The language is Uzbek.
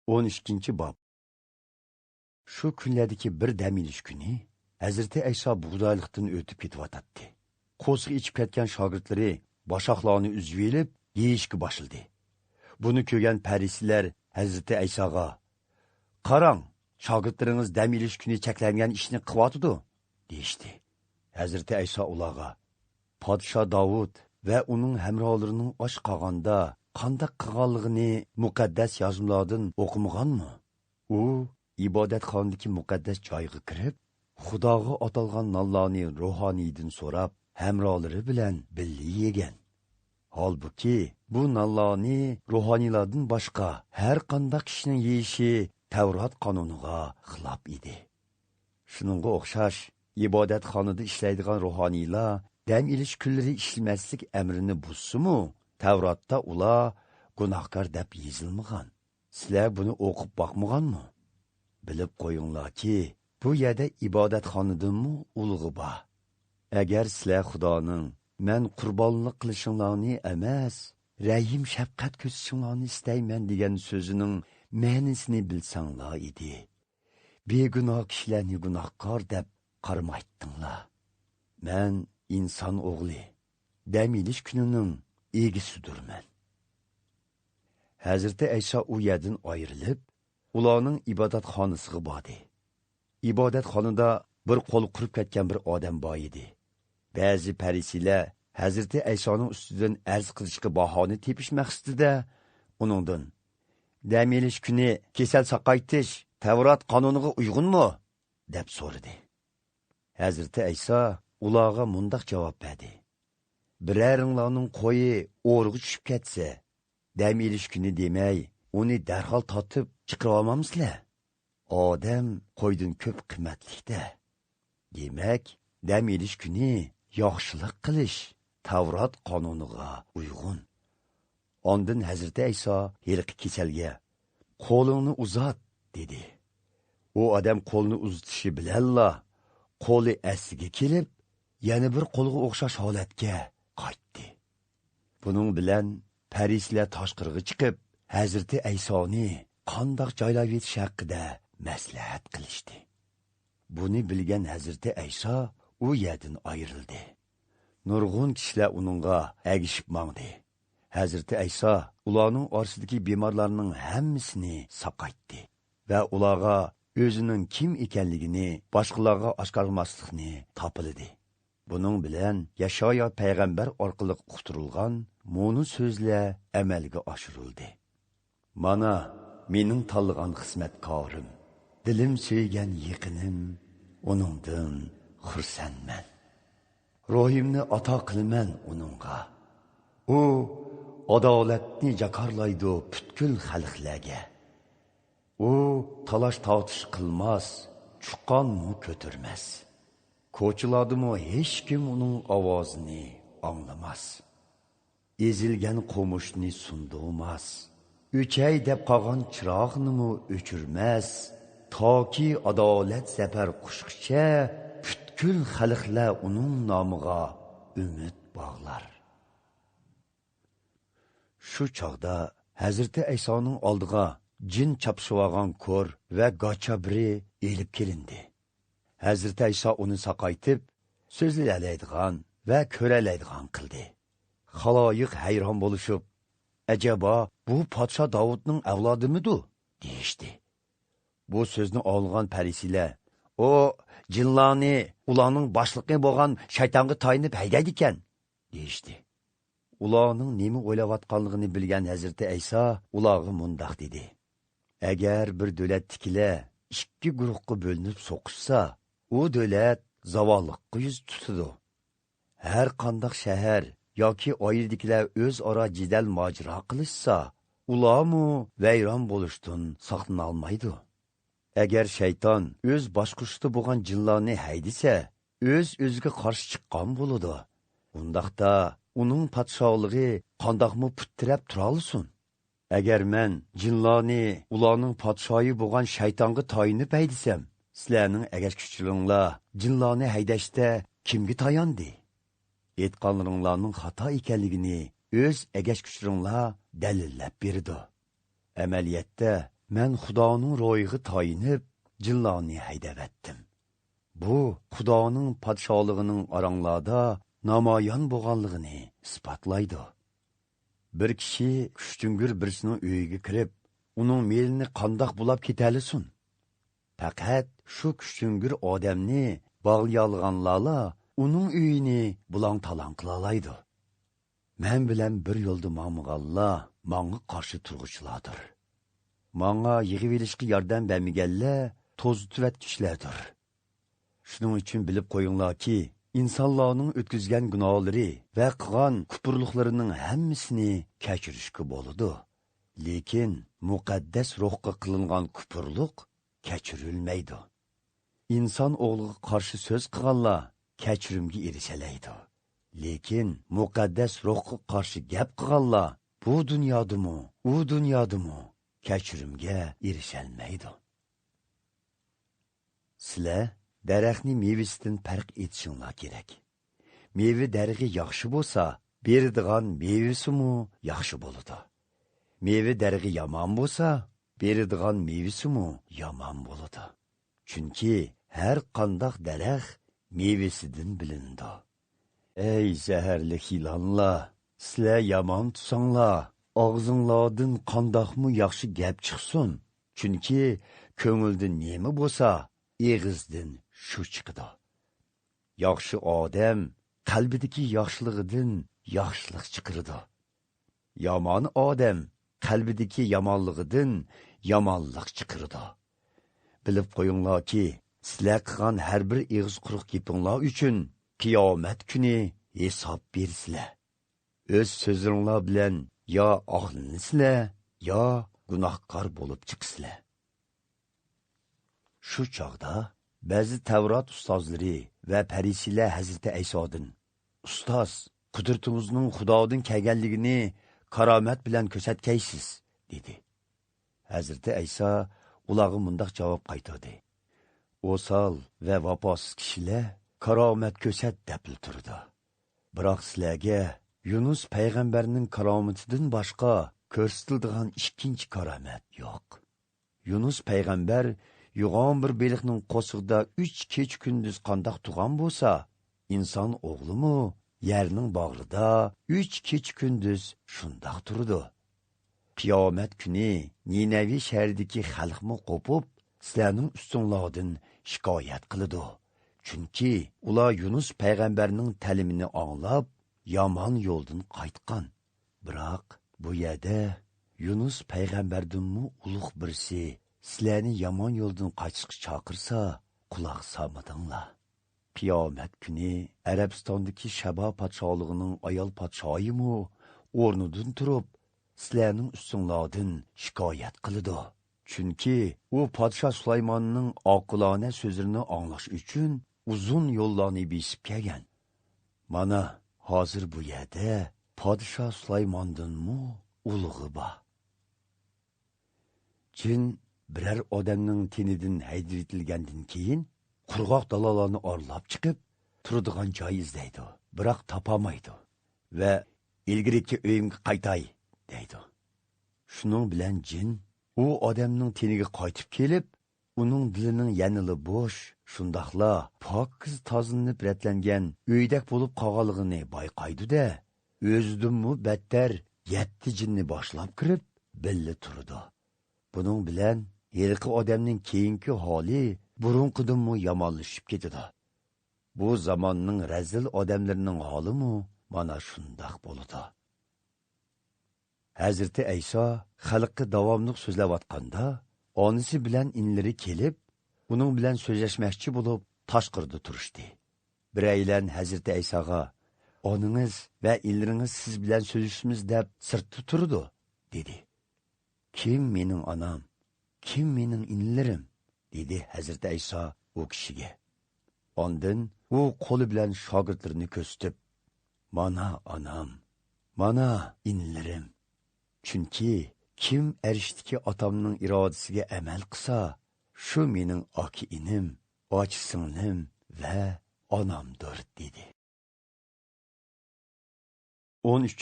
12 bob. Shu kunlardagi bir dam olish kuni Hazrati Ayso bug'doyliqdan o'tib ketyotdi. Qo'shiq ichib ketgan shogirdlari boshaqlarni uzib elib, yeyishga boshildi. Buni ko'rgan parislar Hazrati Aysoga: "Qarang, shogirdlaringiz dam olish kuni cheklangan ishni qilyotdi", deyishdi. Hazrati Ayso ularga: "Podsho Davud va uning hamrohlarining osh qolganda qanday qilganligini muqaddas yozmalardan o'qimaganmi? U ibodatxonadagi muqaddas joyga kirib, Xudoga atalgan nonlarni ruhoniydan so'rab, hamrohlari bilan birga yegan. Holbuki, bu nonlarni ruhoniylardan boshqa har qanday kishining yeyishi Tavrat qonuniga xilof edi. Shuningga o'xshash, ibodatxonada ishlaydigan ruhoniylar dam olish kunlari ishlamaslik amrini buzsa-mu, Tavratda ular gunohkor deb yozilmagan. Sizlar buni o'qib boqmaganmi? Bilib qo'yinglarki, bu yerda ibodatxonadimi ulug'i bor. Agar sizlar Xudoning men qurbonlik qilishinglarni emas, rahim shafqat ko'rsatishinglarni istayman degan so'zining ma'nosini bilsanglar edi. Begunoh kishilarni gunohkor deb qaramaytdinglar. Men inson o'g'li, dam olish kunining egisidirman. Hazrati Ayso u yerdan ayrilib, ularning ibodatxonasiga bordi. Ibodatxonada bir qo'l qurib ketgan bir odam bor edi. Ba'zi parisiylar Hazrati Aysoning ustidan arz qilishga bahona tepish maqsadida uningdan: "Dam olish kuni kasal saqaytish Tavrat qonuniga uyg'unmi?" deb so'radi. Hazrati Ayso ularga mundaq javob berdi: "Bireringlarning qo'yi o'rg'i tushib ketsa, dam olish kuni demay, uni darhol totib chiqarib olmamsizlar? Odam qo'ydan ko'p qimmatlikda. Demak, dam olish kuni yaxshilik qilish Tavrat qonuniga uyg'un." Ondan Hazrati Ayso yilqi kasalga: "Qo'lingni uzat", dedi. U odam qo'lni uzatishi bilanla qo'li asliga kelib, yana bir qo'lga o'xshash holatga qaytdi. Buning bilan parislar tashqariga chiqib, Hazrati Aysoni qandoq joylab yetish haqida maslahat qilishdi. Buni bilgan Hazrati Ayso u yerdan ayrildi. Nurg'un kishilar uningga agishib mangdi. Hazrati Ayso ularning orasidagi bemorlarning hammasini saqaytdi va ularga o'zining kim ekanligini boshqalarga oshkorlamaslikni topildi. Buning bilan Yashaya payg'ambar orqali uqtirilgan mo'nu so'zlar amalga oshirildi. "Mana mening tanlagan xizmatkorim, dilim suygan yiqinim, uningdan xursandman. Ruhimni ato qilman uningga. U adolatni jakorlaydi butkul xalqlarga. U talash tortish qilmas, chuqqanni ko'tarmas. Ko'chalardimi hech kim uning ovozini anglamas. Ezilgan qo'mushni sundurmas. O'chay deb qolgan chirog'ni o'chirmas. Toki adolat zafar qushqicha butkul xalqlar uning nomiga umid bog'lar." Shu chog'da Hazrati Aysoning oldiga jin chapshivagan ko'r va gachobri elib kelindi. Hazrati Ayso uni saqaytib, so'zlaydigan va ko'ralaydigan qildi. Xaloyiq hayron bo'lishib, "Ajaba bu podsho Davudning avlodimidu?" deyishdi. Bu so'zni olgan parisiylar: "O jinlarni ularning boshlig'i bo'lgan shaytonga tayinib haydaydi ekan", deyishdi. Ularning nima o'ylayotganligini bilgan Hazrati Ayso ularga mundoq dedi: "Agar bir davlatdagilar ikki guruhga bo'linib so'qishsa, u davlat zavollikqa yuz tutadi. Har qanday shahar yoki oildagilar o'zaro jidal mojaro qilishsa, ularmu vayron bo'lishdan saqlana olmaydi. Agar shayton o'z boshqurishda bo'lgan jinlarni haydasa, o'ziga qarshi chiqqan bo'ladi. Undaqda uning podshohligi qandoqmi puttirab turolsin? Agar men jinlarni ularning podshoyi bo'lgan shaytonga tayinib haydasam, sizlarning agashkuchilaringlar jinlarni haydashda kimga tayandi? Aytganlaringlarning xato ekanligini o'z agashkuchilaringlar dalillab berdi. Amaliyotda Men Xudoning ro'yiga tayinib, jinlarni haydavetdim. Bu, Xudoning podshohligining oranglarda namoyon bo'lganligini isbotlaydi. Bir kishi kuchjungir birisining uyiga kirib, uning melini qandoq bulab ketalisin? Faqat shu kuchjungir odamni bağlayolganlarla uning uyini bulang-talang qilalaydi. Men bilan bir yo'lda ma'mug'allar menga qarshi turg'uchilardir. Menga yig'ib elishga yordam bermaganlar to'zituvotgichlardir. Shuning uchun bilib qo'yinglarki, insonlarning o'tkazgan gunohlari va qilgan kufrliklarining hammasini kechirishga bo'ladi. Lekin muqaddas ruhga qilingan kufrlik kechirilmaydi. İnson o'g'liga qarshi so'z qilganlar kechirimga erishalaydi. Lekin muqaddas ruhga qarshi gap qilganlar bu dunyodimi, u dunyodimi kechirimga erishalmaydi. Sizlar daraxtni mevasidan farq etishinglar kerak. Meva darg'i yaxshi bo'lsa, beradigan mevasimi yaxshi bo'ladi. Meva darg'i yomon bo'lsa, beradigan mevasimi yomon bo'ladi. Chunki har qandoq daraxt mevasidan bilindi. Ey zaharli ilonlar, sizlar yomon tutsanglar, og'zinglardan qandoqmi yaxshi gap chiqsin. Chunki ko'ngildan nima bo'lsa, eg'izdan shu chiqadi. Yaxshi odam qalbidagi yaxshiligidan yaxshilik chiqaradi. Yomon odam qalbidagi yomonligidan yomonlik chiqaradi. Bilib qo'yinglarki, sizlar qilgan har bir eg'iz quruq gapinglar uchun qiyomat kuni hisob bersizlar. O'z so'zinglar bilan yo oqlansizlar, yo gunohkor bo'lib chiqsizlar. Shu chog'da ba'zi Tavrat ustozlari va farishiylar Hazrati Aysodan: "Ustoz, qudratingizning Xudodan kelganligini karomat bilan ko'rsatkaysiz", dedi. Hazrati Ayso ularga mundaq javob qaytardi: "O'sal va vafosiz kishilar karomat ko'rsat deb turdi. Biroq sizlarga Yunus payg'ambarning karomatidan boshqa ko'rsatiladigan ikkinchi karomat yo'q. Yunus payg'ambar yo'g'on bir beliqning qo'sig'ida 3 kech kunduz qandoq turgan bo'lsa, inson o'g'limi yerning bag'rida 3 kech kunduz shundoq turdi. Qiyomat kuni Ninavi shahridagi xalqmi qo'pib, sizlarning ustinglardan shikoyat qiladi. Chunki ular Yunus payg'ambarning ta'limini anglab, yomon yo'ldan qaytgan. Biroq bu yerda Yunus payg'ambardanmi ulug' birisi sizlarni yomon yo'ldan qaytishga chaqirsa, quloq solmadinglar. Qiyomat kuni Arabistondagi Shaba podshohligining ayol podshoyimi o'rnidan turib, sizlarning ustinglardan shikoyat qiladi. Chunki u podshoh Sulaymonning oqilona so'zlarini anglash uchun uzun yo'llarni besib kelgan. Mana hozir bu yerda podshoh Sulaymondanmi ulug'i bor. Jin biror odamning tenidan haydab etilgandan keyin qurg'oq dalalarni orlab chiqib, turadigan joy izlaydi, biroq topolmaydi va ilgiriki uyimga qaytay deydi. Shuning bilan jin u odamning teniga qaytib kelib, uning dilining yanili bo'sh, shundoqla pokiz tozalanib ratlangan uydak bo'lib qolganligini bayqaydi-da, o'zidanmi battar 7 jinni boshlab kirib, billa turdi. Buning bilan yilqi odamning keyingi holi burunqidanmi yomonlashib ketadi. Bu zamonning razil odamlarining holimi mana shundoq bo'ladi. Hazrati Ayso xalqqa davomli so'zlayotganda, onasi bilan inlari kelib, uning bilan so'zlashmoqchi bo'lib, tashqarida turishdi. Biraylan Hazrati Aysoga: "Oningiz va inlaringiz siz bilan so'zlashimiz deb sirtda turdi", dedi. "Kim mening onam? Kim mening inlarim?" dedi Hazrati Ayso u kishiga. Ondan u qo'li bilan shogirdlarini ko'rsatib: "Mana onam, mana inlarim. Chunki kim arishdagi otamning irodasiga amal qilsa, shu mening oki inim, och singlim va onamdir", dedi. 13